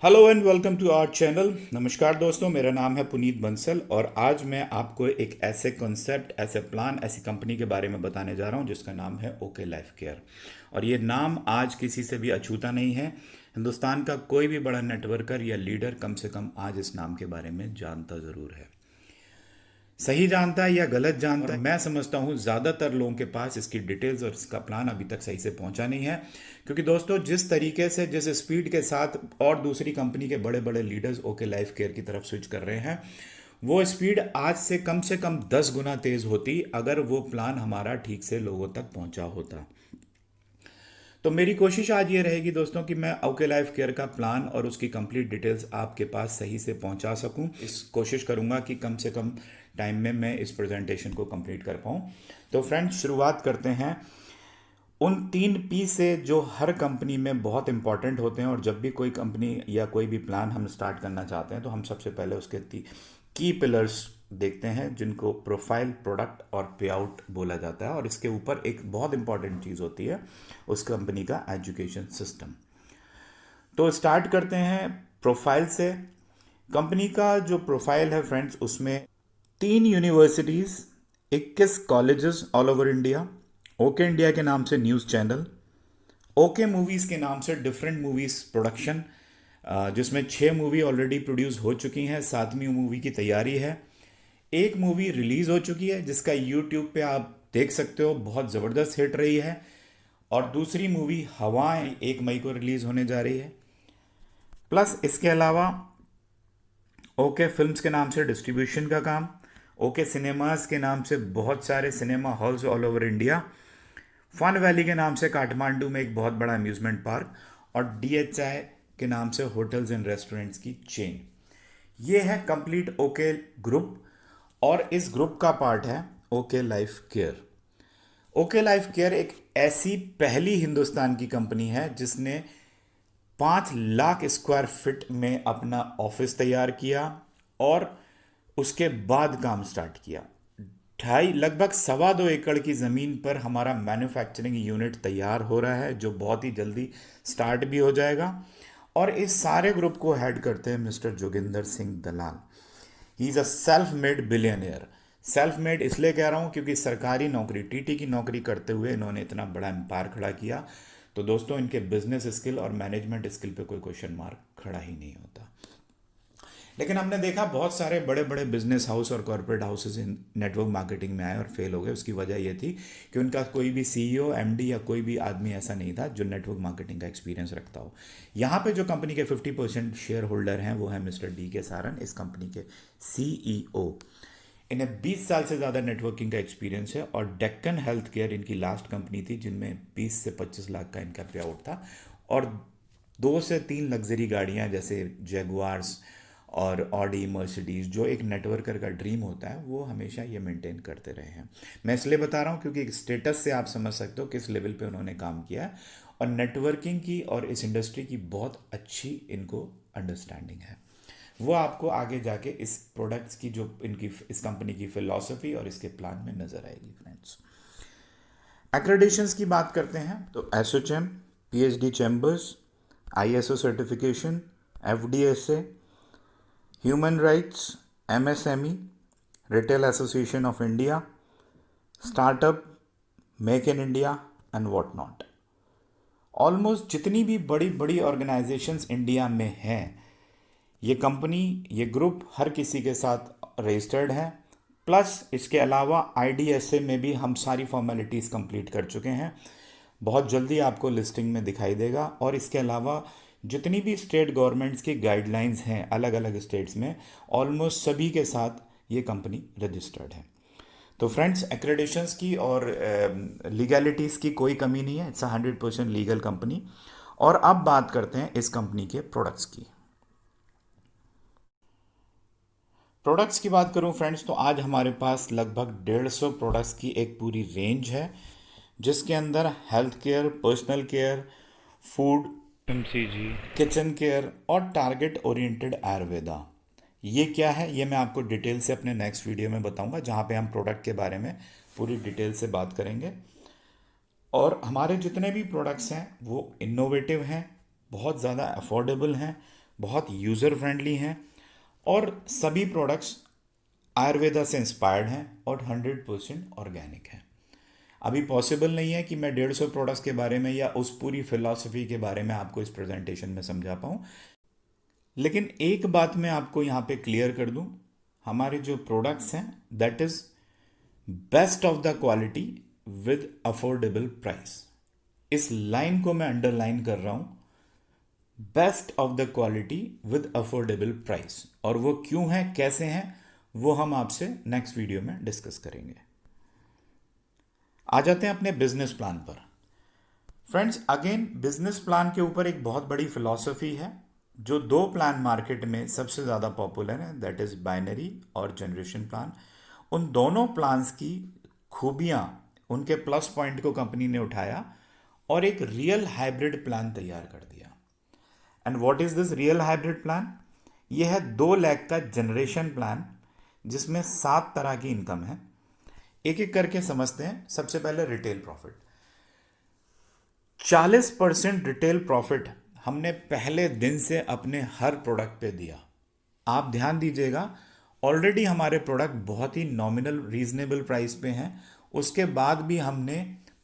Hello and welcome to our channel. नमस्कार दोस्तों, मेरा नाम है पुनीत बंसल और आज मैं आपको एक ऐसे कॉन्सेप्ट, ऐसे प्लान, ऐसी कंपनी के बारे में बताने जा रहा हूं जिसका नाम है ओके लाइफ केयर। और ये नाम आज किसी से भी अछूता नहीं है। हिंदुस्तान का कोई भी बड़ा नेटवर्कर या लीडर कम से कम आज इस नाम के बारे में जानता ज़रूर है। सही जानता है या गलत जानता है, मैं समझता हूँ ज़्यादातर लोगों के पास इसकी डिटेल्स और इसका प्लान अभी तक सही से पहुंचा नहीं है। क्योंकि दोस्तों, जिस तरीके से, जिस स्पीड के साथ और दूसरी कंपनी के बड़े बड़े लीडर्स ओके लाइफ केयर की तरफ स्विच कर रहे हैं, वो स्पीड आज से कम 10 गुना तेज़ होती अगर वो प्लान हमारा ठीक से लोगों तक पहुंचा होता। तो मेरी कोशिश आज ये रहेगी दोस्तों कि मैं ओके लाइफ केयर का प्लान और उसकी कंप्लीट डिटेल्स आपके पास सही से पहुंचा सकूं। इस कोशिश करूंगा कि कम से कम टाइम में मैं इस प्रेजेंटेशन को कंप्लीट कर पाऊं। तो फ्रेंड्स, शुरुआत करते हैं उन 3 P से जो हर कंपनी में बहुत इंपॉर्टेंट होते हैं। और जब भी कोई कंपनी या कोई भी प्लान हम स्टार्ट करना चाहते हैं तो हम सबसे पहले उसके की पिलर्स देखते हैं, जिनको प्रोफाइल, प्रोडक्ट और पे आउट बोला जाता है। और इसके ऊपर एक बहुत इंपॉर्टेंट चीज़ होती है उस कंपनी का एजुकेशन सिस्टम। तो स्टार्ट करते हैं प्रोफाइल से। कंपनी का जो प्रोफाइल है फ्रेंड्स, उसमें 3 universities, 21 colleges all over India, okay India के नाम से न्यूज़ चैनल, ओके मूवीज़ के नाम से डिफरेंट मूवीज़ प्रोडक्शन, जिसमें 6 मूवी ऑलरेडी प्रोड्यूस हो चुकी हैं, 7वीं मूवी की तैयारी है। एक मूवी रिलीज़ हो चुकी है जिसका यूट्यूब पे आप देख सकते हो, बहुत ज़बरदस्त हिट रही है। और दूसरी मूवी हवाएं 1 मई को रिलीज़ होने जा रही है। प्लस इसके अलावा ओके फिल्म्स के नाम से डिस्ट्रीब्यूशन का काम, ओके सिनेमास के नाम से बहुत सारे cinema halls all over India, Fun Valley के नाम से काठमांडू में एक बहुत बड़ा अम्यूजमेंट पार्क, और DHI के नाम से होटल्स एंड रेस्टोरेंट्स की चेन। ये है कंप्लीट ओके ग्रुप। और इस ग्रुप का पार्ट है okay life care. Okay life care एक ऐसी पहली हिंदुस्तान की कंपनी है जिसने 5 लाख स्क्वायर फीट में अपना ऑफिस तैयार किया और उसके बाद काम स्टार्ट किया। ढाई, लगभग 2.25 एकड़ की ज़मीन पर हमारा मैन्युफैक्चरिंग यूनिट तैयार हो रहा है, जो बहुत ही जल्दी स्टार्ट भी हो जाएगा। और इस सारे ग्रुप को हेड करते हैं mister Joginder Singh Dalal. He is a self made billionaire. Self made इसलिए कह रहा हूँ क्योंकि सरकारी नौकरी, TT की नौकरी करते हुए इन्होंने इतना बड़ा एम्पायर खड़ा किया। तो दोस्तों, इनके बिजनेस स्किल और मैनेजमेंट स्किल पे कोई क्वेश्चन मार्क खड़ा ही नहीं होता। लेकिन हमने देखा बहुत सारे बड़े बड़े बिजनेस हाउस और corporate houses in network marketing में आए और फेल हो गए। उसकी वजह यह थी कि उनका कोई भी CEO, MD या कोई भी आदमी ऐसा नहीं था जो नेटवर्क मार्केटिंग का एक्सपीरियंस रखता हो। यहाँ पे जो कंपनी के 50% शेयर होल्डर हैं वो है मिस्टर DK सारन, इस कंपनी के CEO। इन्हें 20 साल से ज़्यादा नेटवर्किंग का एक्सपीरियंस है और डेक्कन हेल्थ केयर इनकी लास्ट कंपनी थी जिनमें 20 से 25 लाख का इनका पे आउट था। और 2 से 3 लग्जरी गाड़ियाँ जैसे जैगुआर्स और ऑडी, मर्सिडीज, जो एक नेटवर्कर का ड्रीम होता है, वो हमेशा ये मेंटेन करते रहे हैं। मैं इसलिए बता रहा हूँ क्योंकि एक स्टेटस से आप समझ सकते हो किस लेवल पे उन्होंने काम किया है। और नेटवर्किंग की और इस इंडस्ट्री की बहुत अच्छी इनको अंडरस्टैंडिंग है। वो आपको आगे जाके इस प्रोडक्ट्स की, जो इनकी इस कंपनी की फिलॉसफी और इसके प्लान में नजर आएगी फ्रेंड्स। एक्रेडिशंस की बात करते हैं तो ASSOCHAM, PhD chambers, ISO certification, FDSA, human rights, MSME, retail association of India, startup, make in India and what not. Almost जितनी भी बड़ी बड़ी ऑर्गेनाइजेशंस इंडिया में हैं, ये कंपनी, ये ग्रुप हर किसी के साथ रजिस्टर्ड है। प्लस इसके अलावा IDSA में भी हम सारी फॉर्मेलिटीज़ कंप्लीट कर चुके हैं। बहुत जल्दी आपको लिस्टिंग में दिखाई देगा। और इसके अलावा जितनी भी स्टेट गवर्नमेंट्स की गाइडलाइंस हैं अलग अलग स्टेट्स में, ऑलमोस्ट सभी के साथ ये कंपनी रजिस्टर्ड है। तो फ्रेंड्स, एक्रेडिशंस की और लीगैलिटीज़ की कोई कमी नहीं है। It's a 100% legal company. और अब बात करते हैं इस कंपनी के प्रोडक्ट्स की। प्रोडक्ट्स की बात करूं फ्रेंड्स, तो आज हमारे पास लगभग 150 प्रोडक्ट्स की एक पूरी रेंज है, जिसके अंदर health care, personal care, food, FMCG, kitchen care और टारगेट ओरिएंटेड आयुर्वेदा। ये क्या है, ये मैं आपको डिटेल से अपने नेक्स्ट वीडियो में बताऊंगा, जहाँ पे हम प्रोडक्ट के बारे में पूरी डिटेल से बात करेंगे। और हमारे जितने भी प्रोडक्ट्स हैं वो इनोवेटिव हैं, बहुत ज़्यादा अफोर्डेबल हैं, बहुत यूज़र फ्रेंडली हैं और सभी प्रोडक्ट्स आयुर्वेदा से इंस्पायर्ड हैं और 100% ऑर्गेनिक हैं। अभी पॉसिबल नहीं है कि मैं 150 प्रोडक्ट्स के बारे में या उस पूरी फिलॉसफी के बारे में आपको इस प्रेजेंटेशन में समझा पाऊँ, लेकिन एक बात मैं आपको यहाँ पे क्लियर कर दूँ, हमारे जो प्रोडक्ट्स हैं that is best of the quality with affordable price. इस लाइन को मैं अंडरलाइन कर रहा हूँ, best of the quality with affordable price. और वो क्यों है, कैसे हैं, वो हम आपसे नेक्स्ट वीडियो में डिस्कस करेंगे। आ जाते हैं अपने बिजनेस प्लान पर। फ्रेंड्स, अगेन बिजनेस प्लान के ऊपर एक बहुत बड़ी फिलॉसफी है। जो दो प्लान मार्केट में सबसे ज़्यादा पॉपुलर है दैट इज़ बाइनरी और जनरेशन प्लान। उन दोनों प्लान्स की खूबियाँ, उनके प्लस पॉइंट को कंपनी ने उठाया और एक रियल हाइब्रिड प्लान तैयार कर दिया। And what is this real hybrid plan? यह है 2 लाख का जनरेशन प्लान जिसमें 7 तरह की इनकम है। एक एक करके समझते हैं। सबसे पहले रिटेल प्रॉफिट। 40% रिटेल प्रॉफिट हमने पहले दिन से अपने हर प्रोडक्ट पे दिया। आप ध्यान दीजिएगा, ऑलरेडी हमारे प्रोडक्ट बहुत ही नॉमिनल रीजनेबल प्राइस पे हैं, उसके बाद भी हमने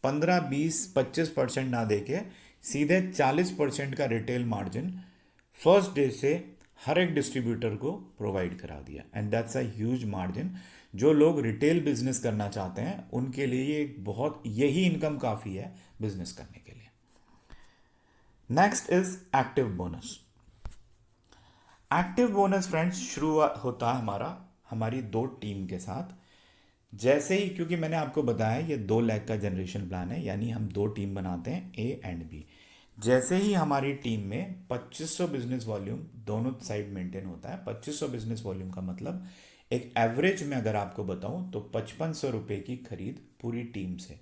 15, 20, 25% ना देके सीधे 40% का रिटेल मार्जिन फर्स्ट डे से हर एक डिस्ट्रीब्यूटर को प्रोवाइड करा दिया। And that's a huge margin. जो लोग रिटेल बिजनेस करना चाहते हैं उनके लिए ये एक बहुत, यही इनकम काफ़ी है बिजनेस करने के लिए। Next is active bonus. Active bonus friends शुरू होता है हमारी 2 टीम के साथ। जैसे ही, क्योंकि मैंने आपको बताया ये 2 लाख का जनरेशन प्लान है, यानी हम 2 टीम बनाते हैं, ए एंड बी। जैसे ही हमारी टीम में 2500 बिजनेस वॉल्यूम दोनों साइड मेंटेन होता है। 2500 बिजनेस वॉल्यूम का मतलब एक एवरेज में अगर आपको बताऊं तो 5500 रुपये की खरीद पूरी टीम से।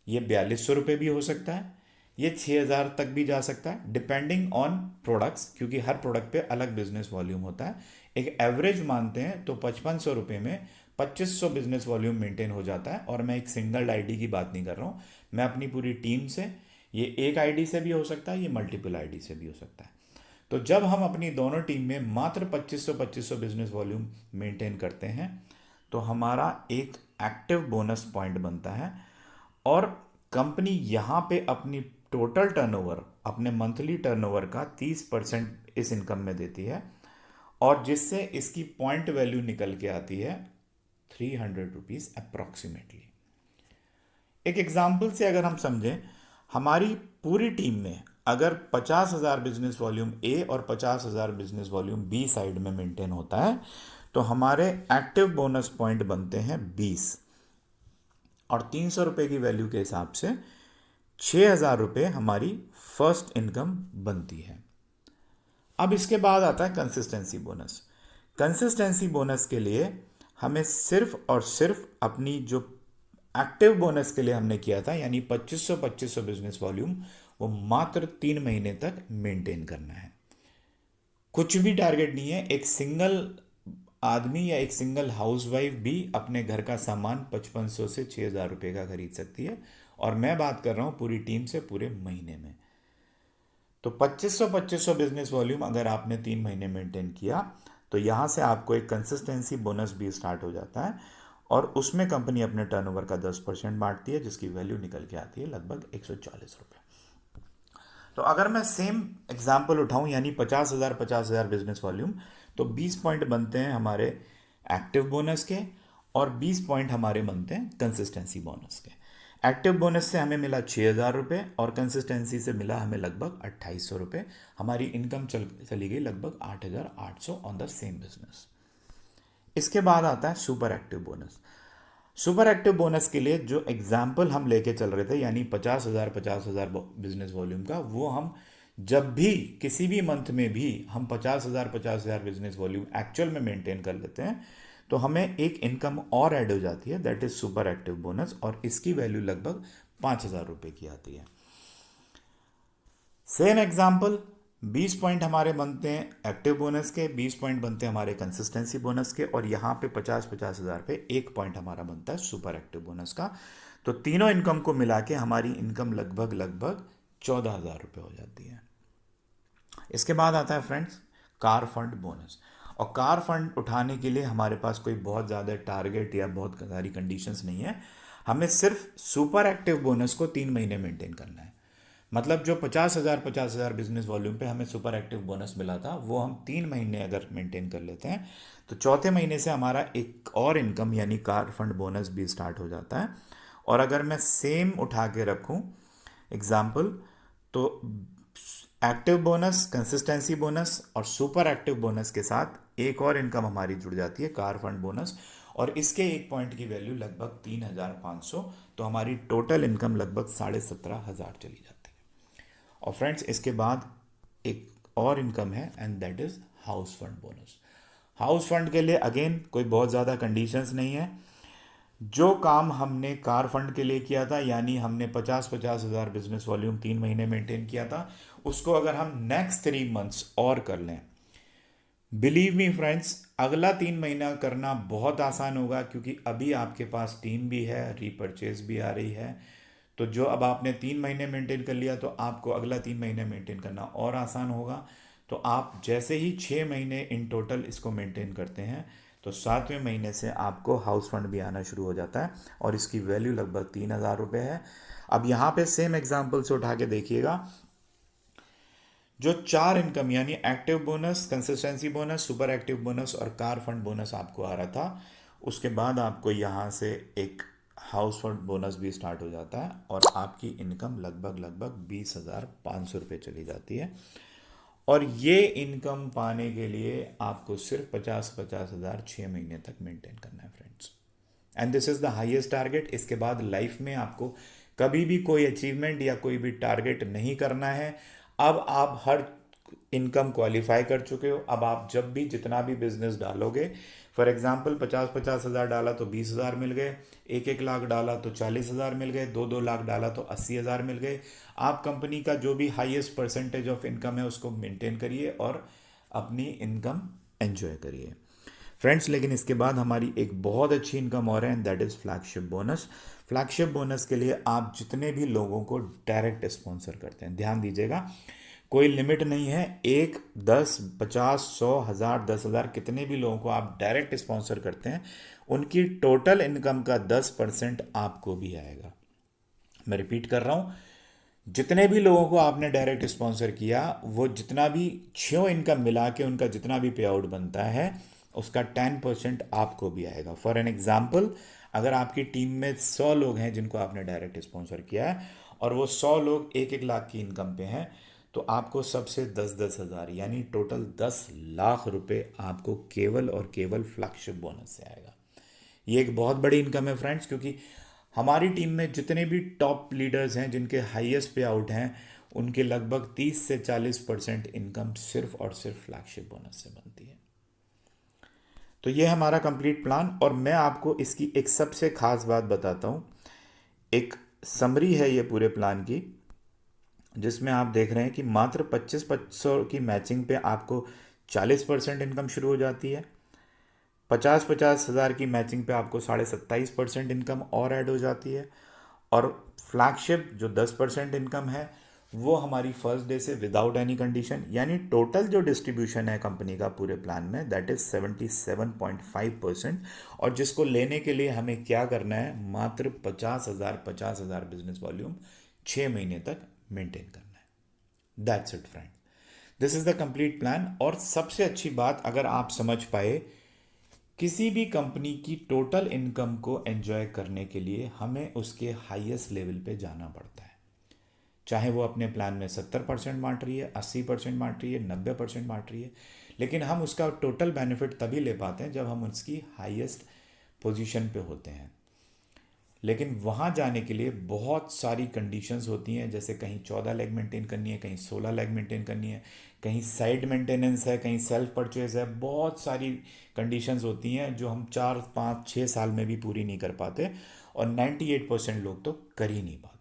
ये 4200 रुपये भी हो सकता है, ये 6000 तक भी जा सकता है डिपेंडिंग ऑन प्रोडक्ट्स, क्योंकि हर प्रोडक्ट पे अलग बिजनेस वॉल्यूम होता है। एक एवरेज मानते हैं तो 5500 रुपये में 2500 बिजनेस वॉल्यूम मेंटेन हो जाता है। और मैं एक सिंगल आईडी की बात नहीं कर रहा हूँ, मैं अपनी पूरी टीम से, ये एक आईडी से भी हो सकता है, ये मल्टीपल आईडी से भी हो सकता है। तो जब हम अपनी दोनों टीम में मात्र 2500 बिजनेस वॉल्यूम मेंटेन करते हैं तो हमारा एक एक्टिव बोनस पॉइंट बनता है। और कंपनी यहाँ पे अपनी टोटल टर्नओवर, अपने मंथली टर्नओवर का 30% इस इनकम में देती है, और जिससे इसकी पॉइंट वैल्यू निकल के आती है 300 रुपीज़ अप्रॉक्सीमेटली। एक एग्जाम्पल से अगर हम समझें, हमारी पूरी टीम में अगर 50,000 बिजनेस वॉल्यूम ए और 50,000 बिजनेस वॉल्यूम बी साइड में मेंटेन होता है तो हमारे एक्टिव बोनस पॉइंट बनते हैं 20, और 300 रुपये की वैल्यू के हिसाब से 6,000 रुपये हमारी फर्स्ट इनकम बनती है। अब इसके बाद आता है कंसिस्टेंसी बोनस। कंसिस्टेंसी बोनस के लिए हमें सिर्फ और सिर्फ अपनी जो एक्टिव बोनस के लिए हमने किया था, यानी 2500 बिजनेस वॉल्यूम, वो मात्र 3 महीने तक मेंटेन करना है। कुछ भी टारगेट नहीं है। एक सिंगल आदमी या एक सिंगल हाउसवाइफ भी अपने घर का सामान 5500 से 6000 रुपये का खरीद सकती है, और मैं बात कर रहा हूँ पूरी टीम से पूरे महीने में। तो 2500 बिजनेस वॉल्यूम अगर आपने 3 महीने मेंटेन किया तो यहाँ से आपको एक कंसिस्टेंसी बोनस भी स्टार्ट हो जाता है, और उसमें कंपनी अपने टर्नओवर का 10% बांटती है, जिसकी वैल्यू निकल के आती है लगभग 140 रुपये। तो अगर मैं सेम एग्जाम्पल उठाऊं, यानी 50,000 बिजनेस वॉल्यूम, तो 20 पॉइंट बनते हैं हमारे एक्टिव बोनस के, और 20 पॉइंट हमारे बनते हैं कंसिस्टेंसी बोनस के। एक्टिव बोनस से हमें मिला 6,000 रुपये, और कंसिस्टेंसी से मिला हमें लगभग 2800 रुपये। हमारी इनकम चली गई लगभग 8,800 ऑन द सेम बिजनेस। इसके बाद आता है super active bonus. Super active bonus के लिए जो एग्जाम्पल हम लेके चल रहे थे, यानी 50,000 बिजनेस वॉल्यूम का, वो हम जब भी किसी भी मंथ में भी हम 50,000 बिजनेस वॉल्यूम एक्चुअल में मेंटेन कर लेते हैं तो हमें एक इनकम और ऐड हो जाती है, that is super active bonus, और इसकी वैल्यू लगभग 5,000 रुपये की आती है। सेम एग्जाम्पल, 20 पॉइंट हमारे बनते हैं एक्टिव बोनस के, 20 पॉइंट बनते हैं हमारे कंसिस्टेंसी बोनस के, और यहाँ पे 50,000 पे 1 पॉइंट हमारा बनता है सुपर एक्टिव बोनस का। तो तीनों इनकम को मिला के हमारी इनकम लगभग 14,000 रुपये हो जाती है। इसके बाद आता है फ्रेंड्स कार फंड बोनस। और कार फंड उठाने के लिए हमारे पास कोई बहुत ज़्यादा टारगेट या बहुत सारी कंडीशंस नहीं है। हमें सिर्फ सुपर एक्टिव बोनस को 3 महीने मेंटेन करना है। मतलब जो 50,000 बिजनेस वॉल्यूम पे हमें सुपर एक्टिव बोनस मिला था, वो हम 3 महीने अगर मेंटेन कर लेते हैं तो चौथे महीने से हमारा एक और इनकम यानी कार फंड बोनस भी स्टार्ट हो जाता है। और अगर मैं सेम उठा के रखूं एग्जाम्पल, तो एक्टिव बोनस, कंसिस्टेंसी बोनस और सुपर एक्टिव बोनस के साथ एक और इनकम हमारी जुड़ जाती है, कार फंड बोनस। और इसके एक पॉइंट की वैल्यू लगभग 3,500, तो हमारी टोटल इनकम लगभग 17,500 चली जाती है। और फ्रेंड्स इसके बाद एक और इनकम है and that is house fund bonus. House fund के लिए अगेन कोई बहुत ज़्यादा कंडीशंस नहीं है। जो काम हमने कार फंड के लिए किया था, यानी हमने 50,000 बिजनेस वॉल्यूम 3 महीने मेंटेन किया था, उसको अगर हम नेक्स्ट 3 मंथ्स और कर लें, बिलीव मी फ्रेंड्स, अगला 3 महीना करना बहुत आसान होगा, क्योंकि अभी आपके पास टीम भी है, रीपरचेज भी आ रही है। तो जो अब आपने 3 महीने मेंटेन कर लिया, तो आपको अगला 3 महीने मेंटेन करना और आसान होगा। तो आप जैसे ही 6 महीने इन टोटल इसको मेंटेन करते हैं, तो 7वें महीने से आपको हाउस फंड भी आना शुरू हो जाता है और इसकी वैल्यू लगभग 3,000 रुपये है। अब यहाँ पे सेम एग्जाम्पल से उठा के देखिएगा, जो 4 इनकम यानी active bonus, consistency bonus, super active bonus और कार फंड बोनस आपको आ रहा था, उसके बाद आपको यहाँ से एक हाउस फंड बोनस भी स्टार्ट हो जाता है और आपकी इनकम लगभग 20,500 रुपये चली जाती है। और ये इनकम पाने के लिए आपको सिर्फ 50,000 6 महीने तक मेंटेन करना है friends, and this is the highest target. इसके बाद लाइफ में आपको कभी भी कोई अचीवमेंट या कोई भी टारगेट नहीं करना है। अब आप हर इनकम क्वालिफाई कर चुके हो। अब आप जब भी जितना भी बिजनेस डालोगे, फॉर एग्जांपल 50,000 डाला तो 20,000 मिल गए, 1,00,000 डाला तो 40,000 मिल गए, 2,00,000 डाला तो 80,000 मिल गए। आप कंपनी का जो भी हाईएस्ट परसेंटेज ऑफ इनकम है उसको मेंटेन करिए और अपनी इनकम एंजॉय करिए फ्रेंड्स। लेकिन इसके बाद हमारी एक बहुत अच्छी इनकम और है and that is flagship bonus. Flagship bonus के लिए आप जितने भी लोगों को डायरेक्ट स्पॉन्सर करते हैं, ध्यान दीजिएगा, कोई लिमिट नहीं है, 1, 10, 50, 100, 1000, 10,000, कितने भी लोगों को आप डायरेक्ट स्पॉन्सर करते हैं, उनकी टोटल इनकम का 10% आपको भी आएगा। मैं रिपीट कर रहा हूं, जितने भी लोगों को आपने डायरेक्ट स्पॉन्सर किया, वो जितना भी 6 इनकम मिला के उनका जितना भी पे आउट बनता है, उसका 10% आपको भी आएगा। फॉर एन एग्जाम्पल, अगर आपकी टीम में 100 लोग हैं जिनको आपने डायरेक्ट स्पॉन्सर किया है और वो 100 लोग 1-1 लाख की इनकम पे हैं, तो आपको सबसे 10-10 हज़ार यानी टोटल 10 लाख रुपए आपको केवल और केवल फ्लैगशिप बोनस से आएगा। ये एक बहुत बड़ी इनकम है फ्रेंड्स, क्योंकि हमारी टीम में जितने भी टॉप लीडर्स हैं जिनके हाईएस्ट पे आउट हैं, उनके लगभग 30 से 40% इनकम सिर्फ और सिर्फ फ्लैगशिप बोनस से बनती है। तो ये हमारा कंप्लीट प्लान, और मैं आपको इसकी एक सबसे खास बात बताता हूँ। एक समरी है ये पूरे प्लान की, जिसमें आप देख रहे हैं कि मात्र 25-25 की मैचिंग पे आपको 40% इनकम शुरू हो जाती है। 50-50 हज़ार की मैचिंग पे आपको 27.5% इनकम और ऐड हो जाती है। और फ्लैगशिप जो 10% इनकम है, वो हमारी फर्स्ट डे से विदाउट एनी कंडीशन, यानी टोटल जो डिस्ट्रीब्यूशन है कंपनी का पूरे प्लान में, दैट इज 77.5%। और जिसको लेने के लिए हमें क्या करना है, मात्र 50,000 बिजनेस वॉल्यूम 6 महीने तक मेंटेन करना है। That's it friend, this is the complete plan. और सबसे अच्छी बात, अगर आप समझ पाए, किसी भी कंपनी की टोटल इनकम को एंजॉय करने के लिए हमें उसके हाईएस्ट लेवल पे जाना पड़ता है। चाहे वो अपने प्लान में 70% बांट रही है, 80% बांट रही है, 90% बांट रही है, लेकिन हम उसका टोटल बेनिफिट तभी ले पाते हैं जब हम उसकी हाईएस्ट पोजीशन पे होते हैं। लेकिन वहाँ जाने के लिए बहुत सारी कंडीशंस होती हैं, जैसे कहीं 14 लेग मेंटेन करनी है, कहीं 16 लेग मेंटेन करनी है, कहीं साइड मेंटेनेंस है, कहीं सेल्फ परचेज है। बहुत सारी कंडीशंस होती हैं जो हम 4, 5, 6 साल में भी पूरी नहीं कर पाते, और 98% लोग तो कर ही नहीं पाते।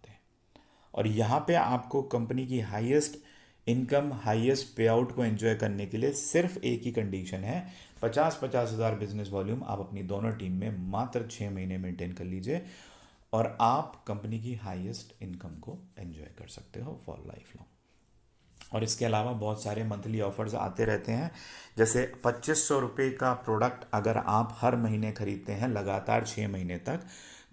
और यहाँ पे आपको कंपनी की हाईएस्ट इनकम, हाईएस्ट पे आउट को एंजॉय करने के लिए सिर्फ एक ही कंडीशन है, 50-50 हज़ार बिजनेस वॉल्यूम आप अपनी दोनों टीम में मात्र 6 महीने मेंटेन कर लीजिए और आप कंपनी की हाईएस्ट इनकम को एंजॉय कर सकते हो फॉर लाइफ लॉन्ग। और इसके अलावा बहुत सारे मंथली ऑफर्स आते रहते हैं। जैसे 2500 रुपये का प्रोडक्ट अगर आप हर महीने खरीदते हैं लगातार 6 महीने तक,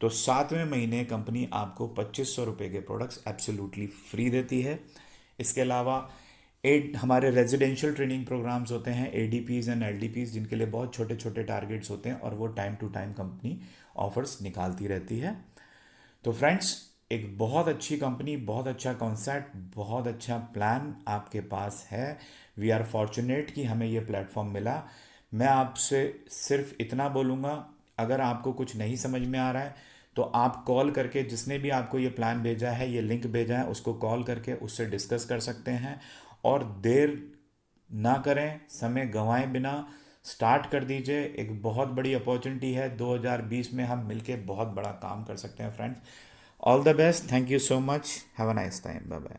तो 7वें महीने कंपनी आपको 2500 रुपये के प्रोडक्ट्स एब्सोल्युटली फ्री देती है। इसके अलावा हमारे रेजिडेंशियल ट्रेनिंग प्रोग्राम्स होते हैं, ADPs एंड LDPs, जिनके लिए बहुत छोटे छोटे टारगेट्स होते हैं और वो time to time company offers निकालती रहती है। तो फ्रेंड्स, एक बहुत अच्छी कंपनी, बहुत अच्छा कॉन्सेप्ट, बहुत अच्छा प्लान आपके पास है। वी आर फॉर्चुनेट कि हमें ये प्लेटफॉर्म मिला। मैं आपसे सिर्फ इतना बोलूँगा, अगर आपको कुछ नहीं समझ में आ रहा है तो आप कॉल करके, जिसने भी आपको ये प्लान भेजा है, ये लिंक भेजा है, उसको कॉल करके उससे डिस्कस कर सकते हैं। और देर ना करें, समय गंवाएं बिना स्टार्ट कर दीजिए। एक बहुत बड़ी अपॉर्चुनिटी है, 2020 में हम मिलके बहुत बड़ा काम कर सकते हैं friends. All the best, thank you so much, have a nice time, bye bye.